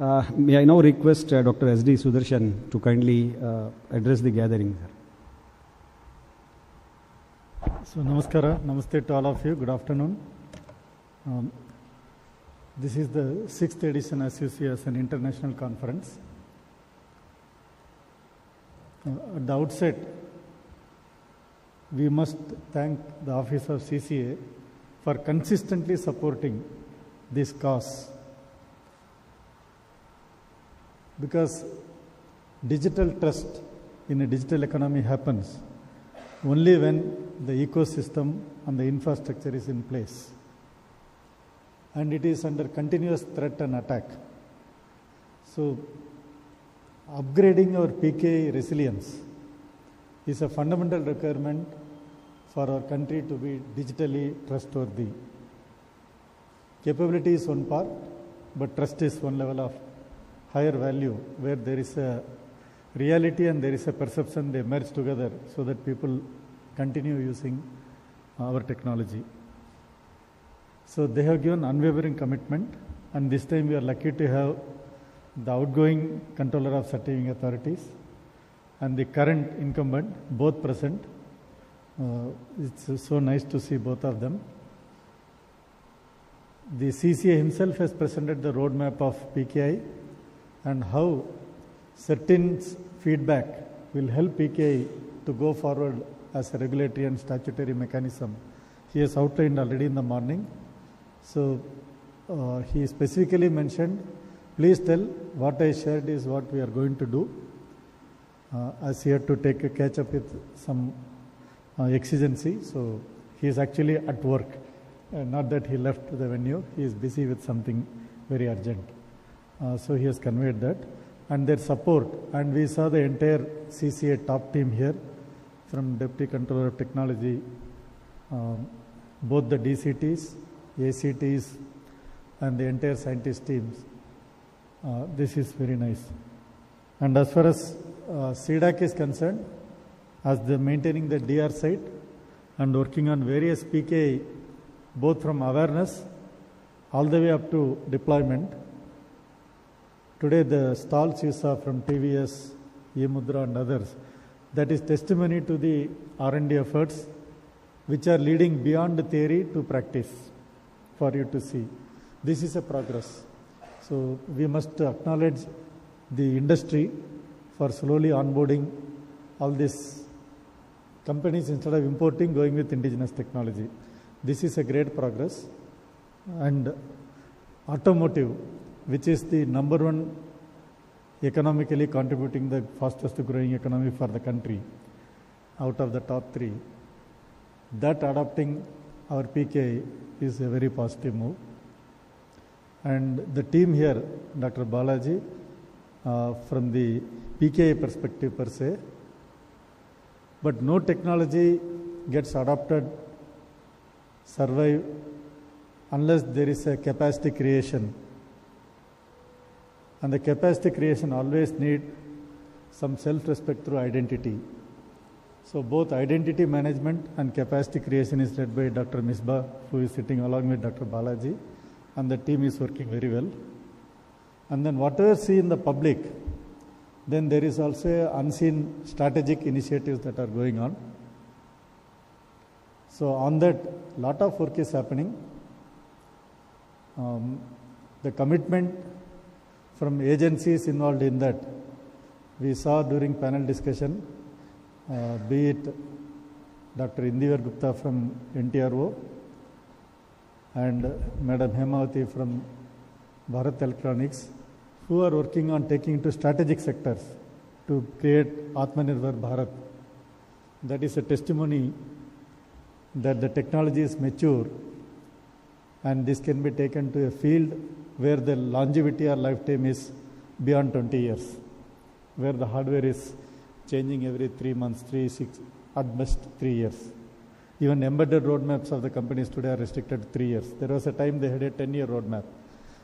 May I now request Dr. S.D. Sudarsan to kindly address the gathering. So, Namaskara, Namaste to all of you. Good afternoon. This is the 6th edition, as you see, as an international conference. At the outset, we must thank the Office of CCA for consistently supporting this cause, because digital trust in a digital economy happens only when the ecosystem and the infrastructure is in place, and it is under continuous threat and attack. So, upgrading our PKI resilience is a fundamental requirement for our country to be digitally trustworthy. Capability is one part, but trust is one level of higher value, where there is a reality and there is a perception, they merge together so that people continue using our technology. So they have given unwavering commitment, and this time we are lucky to have the outgoing controller of certifying authorities and the current incumbent both present. It's so nice to see both of them. The CCA himself has presented the roadmap of PKI and how certain feedback will help PKI to go forward as a regulatory and statutory mechanism. He has outlined already in the morning. So he specifically mentioned, please tell what I shared is what we are going to do, as he had to take a catch up with some exigency. So he is actually at work, not that he left the venue, he is busy with something very urgent. So he has conveyed that, and their support, and we saw the entire CCA top team here, from Deputy Controller of Technology, both the DCTs, ACTs, and the entire scientist teams. This is very nice. And as far as C-DAC is concerned, as the maintaining the DR site and working on various PKI, both from awareness all the way up to deployment. Today the stalls you saw from TVS, eMudra and others, that is testimony to the R&D efforts which are leading beyond theory to practice for you to see. This is a progress. So we must acknowledge the industry for slowly onboarding all these companies, instead of importing, going with indigenous technology. This is a great progress. And automotive, which is the number one economically contributing, the fastest growing economy for the country out of the top three, that adopting our PKI is a very positive move. And the team here, Dr. Balaji, from the PKI perspective per se, but no technology gets adopted, survive, unless there is a capacity creation. And the capacity creation always need some self-respect through identity. So both identity management and capacity creation is led by Dr. Misbah, who is sitting along with Dr. Balaji, and the team is working very well. And then whatever see in the public, then there is also unseen strategic initiatives that are going on. So on that, lot of work is happening. The commitment from agencies involved in that, we saw during panel discussion, be it Dr. Indivar Gupta from NTRO and Madam Hemavati from Bharat Electronics, who are working on taking to strategic sectors to create Atmanirbhar Bharat. That is a testimony that the technology is mature, and this can be taken to a field where the longevity or lifetime is beyond 20 years, where the hardware is changing every 3 months, 3, 6, at best 3 years. Even embedded roadmaps of the companies today are restricted to 3 years. There was a time they had a 10-year roadmap.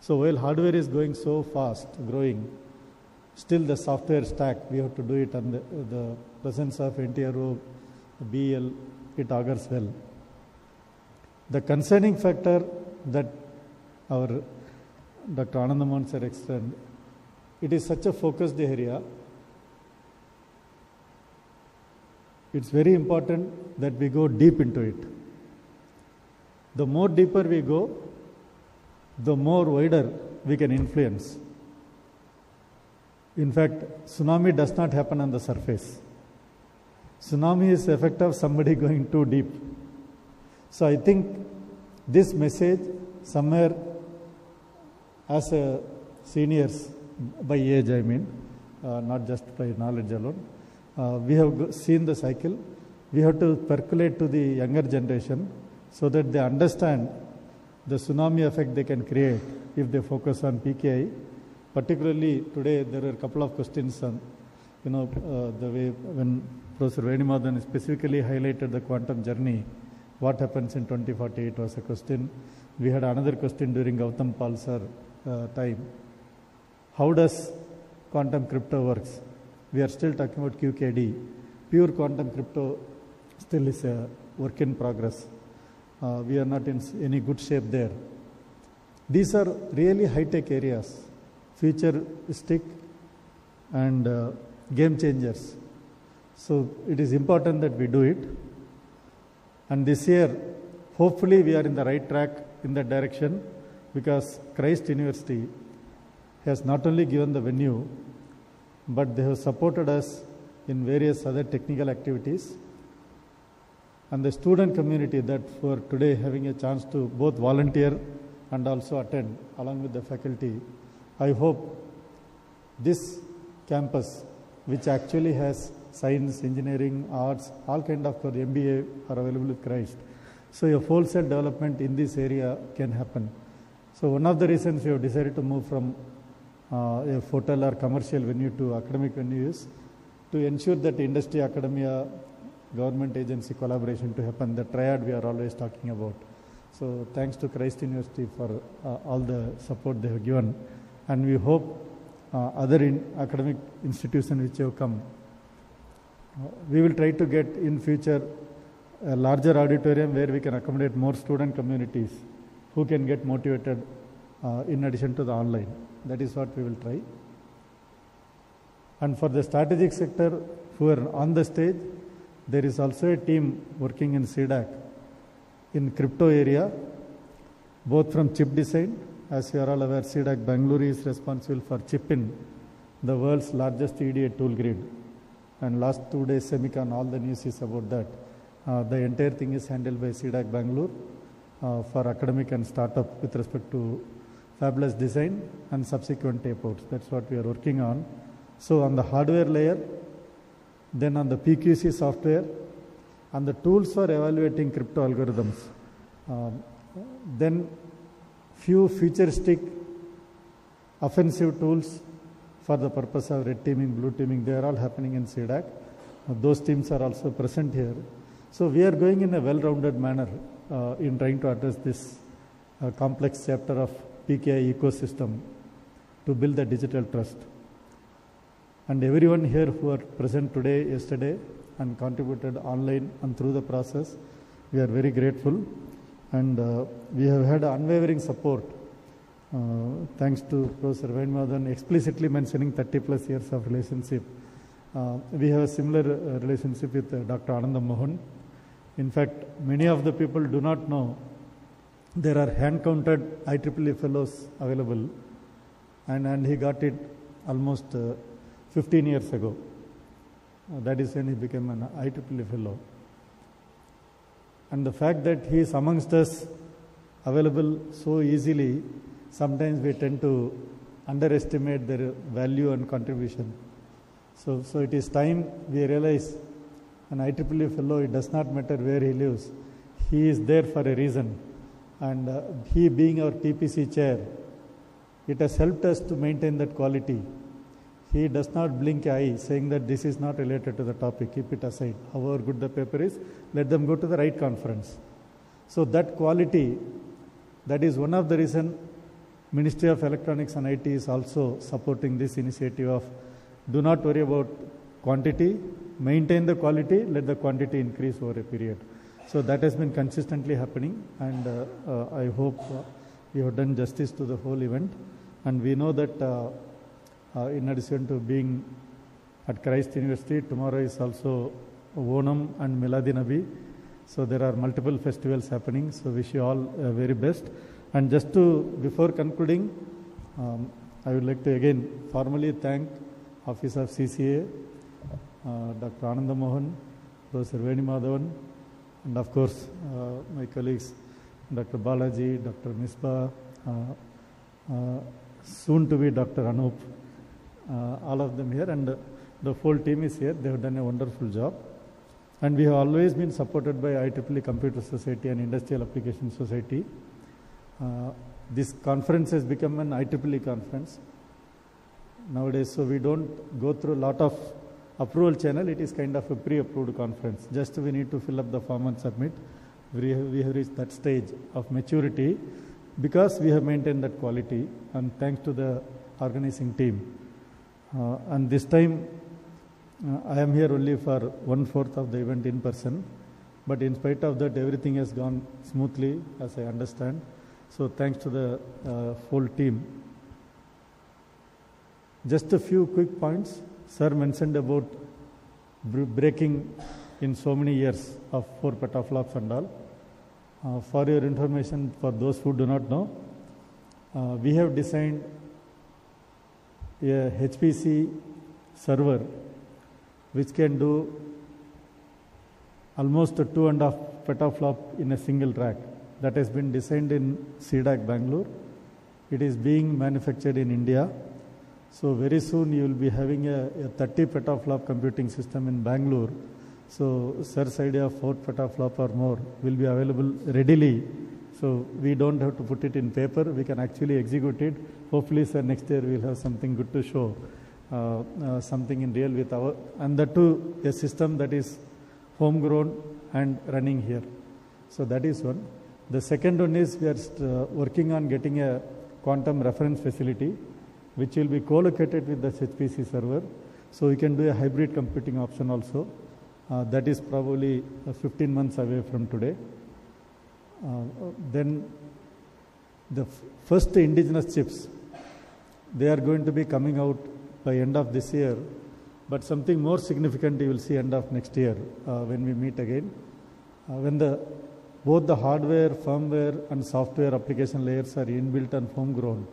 So while hardware is going so fast, growing, still the software stack, we have to do it, and the presence of NTRO, BL, it augurs well. The concerning factor that our Dr. Anandamohan sir it is such a focused area. It's very important that we go deep into it. The more deeper we go, the more wider we can influence. In fact, tsunami does not happen on the surface. Tsunami is the effect of somebody going too deep. So I think this message somewhere as a seniors, by age I mean, not just by knowledge alone, we have seen the cycle. We have to percolate to the younger generation so that they understand the tsunami effect they can create if they focus on PKI. Particularly today, there are a couple of questions on, the way when Professor Venumadhan specifically highlighted the quantum journey, what happens in 2048 was a question. We had another question during Gautam Palsar time. How does quantum crypto works? We are still talking about QKD. Pure quantum crypto still is a work in progress. We are not in any good shape there. These are really high-tech areas, futuristic and game changers. So it is important that we do it. And this year, hopefully we are in the right track in that direction, because Christ University has not only given the venue, but they have supported us in various other technical activities. And the student community that for today having a chance to both volunteer and also attend along with the faculty, I hope this campus, which actually has science, engineering, arts, all kind of for MBA are available with Christ. So a wholesale development in this area can happen. So one of the reasons we have decided to move from a hotel or commercial venue to academic venue is to ensure that industry, academia, government agency collaboration to happen, the triad we are always talking about. So thanks to Christ University for all the support they have given. And we hope other academic institutions which have come, we will try to get in future a larger auditorium where we can accommodate more student communities who can get motivated in addition to the online. That is what we will try. And for the strategic sector who are on the stage, there is also a team working in C-DAC in crypto area, both from chip design. As you are all aware, C-DAC Bangalore is responsible for chip-in, the world's largest EDA tool grid. And last 2 days, Semicon, all the news is about that. The entire thing is handled by C-DAC Bangalore for academic and startup with respect to fabless design and subsequent tape-outs. That's what we are working on. So on the hardware layer, then on the PQC software, and the tools for evaluating crypto algorithms. Then few futuristic offensive tools for the purpose of red teaming, blue teaming, they are all happening in C-DAC. Those teams are also present here. So we are going in a well-rounded manner in trying to address this complex chapter of PKI ecosystem to build the digital trust. And everyone here who are present today, yesterday, and contributed online and through the process, we are very grateful. And we have had unwavering support, thanks to Professor Venumadhan explicitly mentioning 30 plus years of relationship. We have a similar relationship with Dr. Ananda Mohan. In fact, many of the people do not know there are hand-counted IEEE fellows available, and he got it almost 15 years ago. That is when he became an IEEE fellow. And the fact that he is amongst us, available so easily, sometimes we tend to underestimate their value and contribution. So it is time we realize an IEEE fellow, it does not matter where he lives. He is there for a reason. And he being our TPC chair, it has helped us to maintain that quality. He does not blink an eye saying that this is not related to the topic, keep it aside. However good the paper is, let them go to the right conference. So that quality, that is one of the reasons Ministry of Electronics and IT is also supporting this initiative of do not worry about quantity, maintain the quality, let the quantity increase over a period. So that has been consistently happening, and I hope we have done justice to the whole event. And we know that in addition to being at Christ University, tomorrow is also Onam and Miladi Nabi. So there are multiple festivals happening. So wish you all very best. And just before concluding, I would like to again formally thank Office of CCA, Dr. Ananda Mohan, Professor Veni Madhavan, and of course my colleagues Dr. Balaji, Dr. Misbah, soon to be Dr. Anup, all of them here, and the whole team is here. They have done a wonderful job. And we have always been supported by IEEE Computer Society and Industrial Application Society. This conference has become an IEEE conference nowadays, so we don't go through a lot of approval channel. It is kind of a pre-approved conference. Just we need to fill up the form and submit. We have reached that stage of maturity because we have maintained that quality, and thanks to the organizing team. And this time I am here only for 1/4 of the event in person, but in spite of that everything has gone smoothly as I understand. So thanks to the whole team. Just a few quick points. Sir mentioned about breaking in so many years of 4 petaflops and all. For your information, for those who do not know, we have designed a HPC server which can do almost 2.5 petaflop in a single rack. That has been designed in C-DAC Bangalore. It is being manufactured in India. So very soon you will be having a 30 petaflop computing system in Bangalore. So sir's idea of 4 petaflop or more will be available readily. So we don't have to put it in paper. We can actually execute it. Hopefully, sir, next year we'll have something good to show. Something in real with our, and that too a system that is homegrown and running here. So that is one. The second one is we are working on getting a quantum reference facility which will be co-located with the HPC server. So we can do a hybrid computing option also. That is probably 15 months away from today. Then the first indigenous chips, they are going to be coming out by end of this year, but something more significant you will see end of next year when we meet again. When both the hardware, firmware and software application layers are inbuilt and homegrown,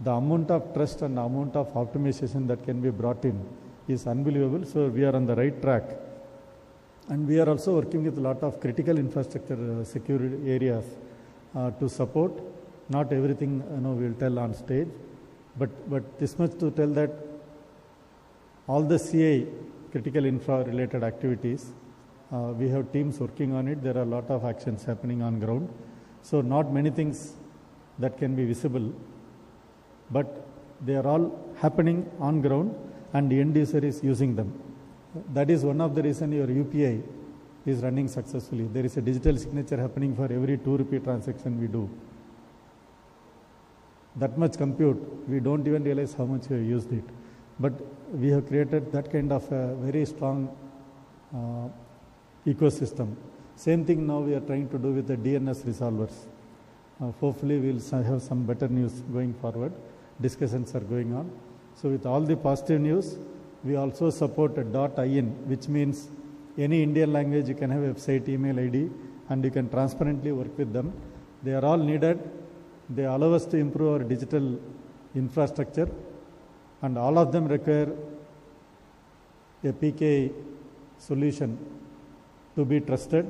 the amount of trust and the amount of optimization that can be brought in is unbelievable. So we are on the right track. And we are also working with a lot of critical infrastructure security areas to support. Not everything we will tell on stage, but this much to tell that all the CI, critical infra related activities, we have teams working on it. There are a lot of actions happening on ground. So not many things that can be visible, but they are all happening on ground and the end user is using them. That is one of the reasons your UPI is running successfully. There is a digital signature happening for every 2 rupee transaction we do. That much compute, we don't even realize how much we have used it. But we have created that kind of a very strong ecosystem. Same thing now we are trying to do with the DNS resolvers. Hopefully we will have some better news going forward. Discussions are going on. So with all the positive news, we also support a .in, which means any Indian language you can have website, email ID, and you can transparently work with them. They are all needed. They allow us to improve our digital infrastructure, and all of them require a PKI solution to be trusted.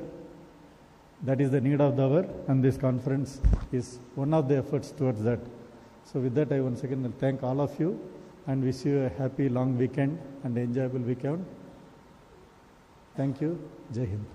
That is the need of the hour, and this conference is one of the efforts towards that. So with that, I once again will thank all of you and wish you a happy long weekend and enjoyable weekend. Thank you. Jai Hind.